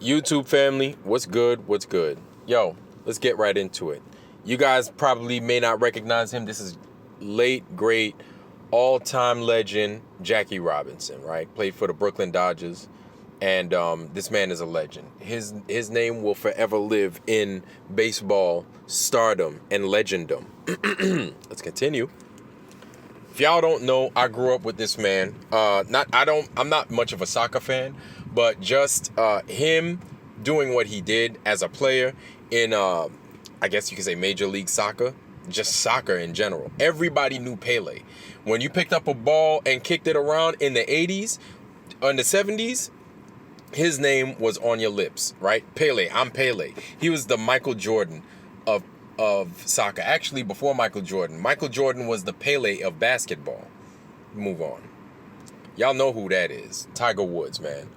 YouTube family, what's good? What's good? Yo, let's get right into it. You guys probably may not recognize him. This is late, great, all-time legend Jackie Robinson, right? Played for the Brooklyn Dodgers, and this man is a legend. His name will forever live in baseball stardom and legendom. Let's continue. If y'all don't know, I grew up with this man. I'm not much of a soccer fan, but just him doing what he did as a player in, I guess you could say Major League Soccer, just soccer in general. Everybody knew Pele. When you picked up a ball and kicked it around in the 80s, in the 70s, his name was on your lips, right? Pele, I'm Pele. He was the Michael Jordan of soccer. Actually, before Michael Jordan was the Pele of basketball. Move on. Y'all know who that is. Tiger Woods, man.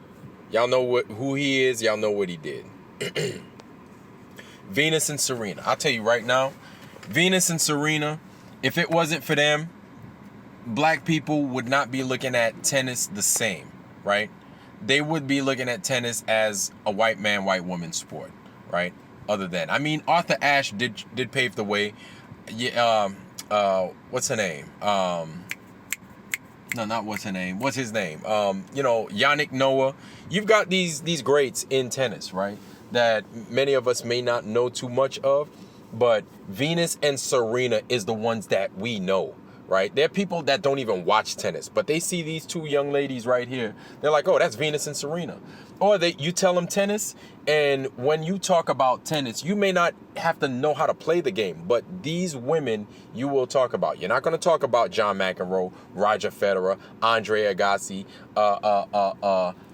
Y'all know who he is. Y'all know what he did. Venus and Serena. I'll tell you right now, Venus and Serena, if it wasn't for them, black people would not be looking at tennis the same, right? They would be looking at tennis as a white man, white woman sport, right? Other than, I mean, Arthur Ashe did pave the way. Yeah, what's her name? No, not what's her name. What's his name? Yannick Noah. You've got these greats in tennis, right? That many of us may not know too much of, but Venus and Serena is the ones that we know, right? There are people that don't even watch tennis, but they see these two young ladies right here. They're like, oh, that's Venus and Serena. Or you tell them tennis, and when you talk about tennis, you may not have to know how to play the game, but these women you will talk about. You're not going to talk about John McEnroe, Roger Federer, Andre Agassi,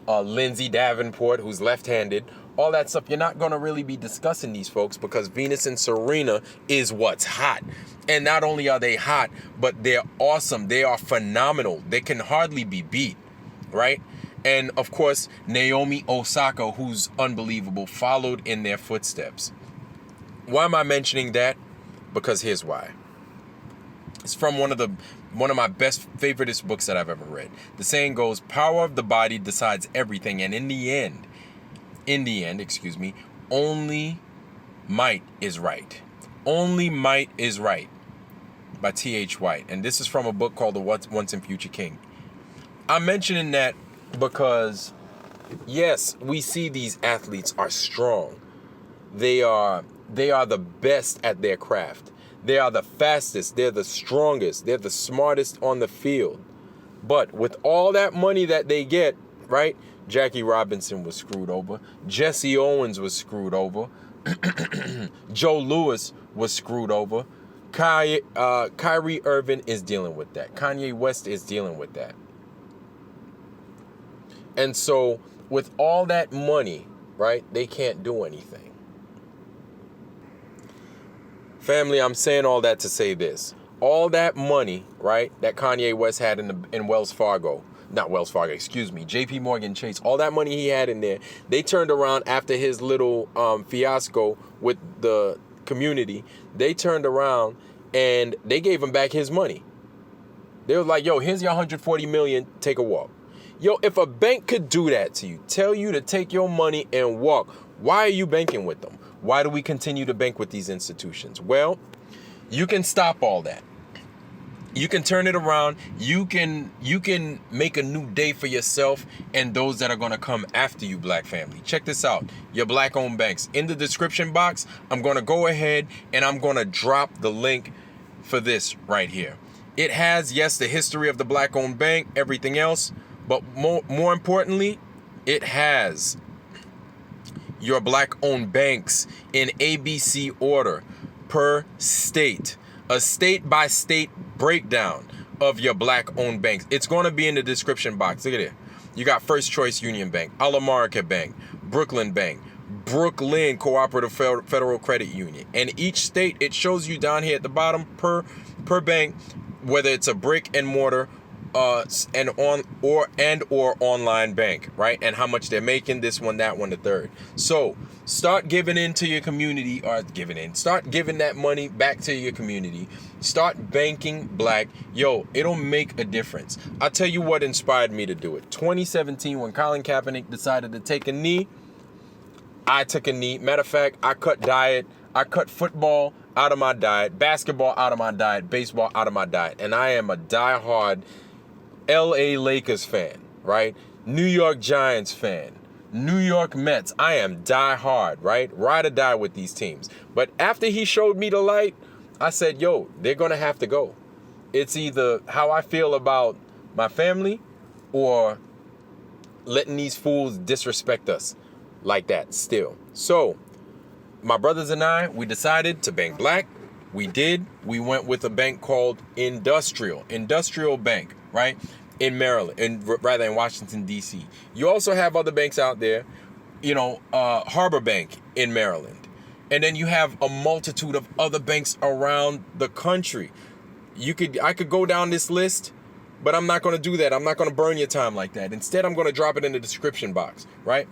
Lindsay Davenport, who's left-handed. All that stuff, you're not going to really be discussing these folks because Venus and Serena is what's hot. And not only are they hot, but they're awesome. They are phenomenal. They can hardly be beat, right? And, of course, Naomi Osaka, who's unbelievable, followed in their footsteps. Why am I mentioning that? Because here's why. It's from one of my best, favoriteest books that I've ever read. The saying goes, power of the body decides everything. And in the end, only might is right. Only might is right by T.H. White. And this is from a book called The Once and Future King. I'm mentioning that because, yes, we see these athletes are strong. They are the best at their craft. They are the fastest. They're the strongest. They're the smartest on the field. But with all that money that they get, right? Jackie Robinson was screwed over. Jesse Owens was screwed over. Joe Louis was screwed over. Kyrie Irving is dealing with that. Kanye West is dealing with that. And so with all that money, right, they can't do anything. Family, I'm saying all that to say this. All that money, right, that Kanye West had in Wells Fargo, JP Morgan Chase, all that money he had in there, they turned around after his little fiasco with the community. They turned around and they gave him back his money. They were like, yo, here's your $140 million, take a walk. Yo, if a bank could do that to you, tell you to take your money and walk, why are you banking with them? Why do we continue to bank with these institutions? Well, you can stop all that. You can turn it around. You can make a new day for yourself and those that are going to come after you, black family. Check this out. Your black-owned banks. In the description box, I'm going to go ahead and I'm going to drop the link for this right here. It has, yes, the history of the black-owned bank, everything else, but more importantly, it has your black-owned banks in ABC order per state. A state-by-state breakdown of your black-owned banks. It's going to be in the description box. Look at it. You got First Choice Union Bank, Alamerica Bank, Brooklyn Bank, Brooklyn Cooperative Federal Credit Union. And each state, it shows you down here at the bottom per bank, whether it's a brick and mortar or online bank, right? And how much they're making, this one, that one, the third. So start giving into your community, start giving that money back to your community. Start banking black. Yo, it'll make a difference. I'll tell you what inspired me to do it. 2017, when Colin Kaepernick decided to take a knee, I took a knee. Matter of fact, I cut football out of my diet, basketball out of my diet, baseball out of my diet. And I am a diehard LA Lakers fan, right? New York Giants fan, New York Mets. I am diehard, right? Ride or die with these teams. But after he showed me the light, I said, yo, they're going to have to go. It's either how I feel about my family or letting these fools disrespect us like that still. So my brothers and I, we decided to bank black. We did. We went with a bank called Industrial Bank, right? In Maryland, and rather in Washington, D.C. You also have other banks out there, Harbor Bank in Maryland. And then you have a multitude of other banks around the country. I could go down this list, but I'm not going to do that. I'm not going to burn your time like that. Instead, I'm going to drop it in the description box, right?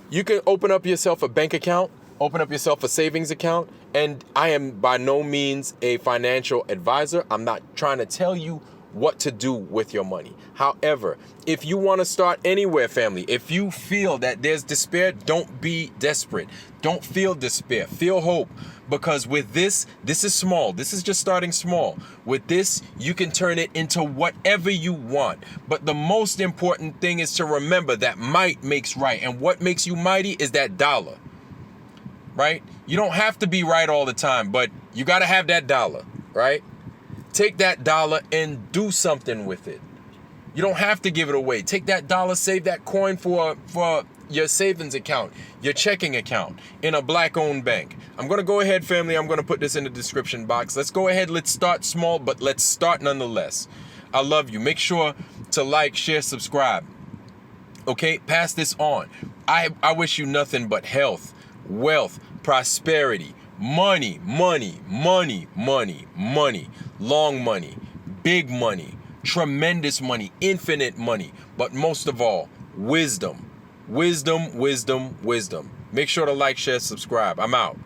You can open up yourself a bank account, open up yourself a savings account, and I am by no means a financial advisor. I'm not trying to tell you what to do with your money. However, if you want to start anywhere, family, if you feel that there's despair, don't be desperate. Don't feel despair. Feel hope. Because with this is small. This is just starting small. With this, you can turn it into whatever you want. But the most important thing is to remember that might makes right. And what makes you mighty is that dollar. Right? You don't have to be right all the time, but you got to have that dollar, right? Take that dollar and do something with it. You don't have to give it away. Take that dollar, save that coin for your savings account, your checking account in a black-owned bank. I'm going to go ahead, family. I'm going to put this in the description box. Let's go ahead. Let's start small, but let's start nonetheless. I love you. Make sure to like, share, subscribe. Okay? Pass this on. I wish you nothing but health, wealth, prosperity, money, money, money, money, money, long money, big money, tremendous money, infinite money, but most of all, wisdom. Wisdom, wisdom, wisdom. Make sure to like, share, subscribe. I'm out.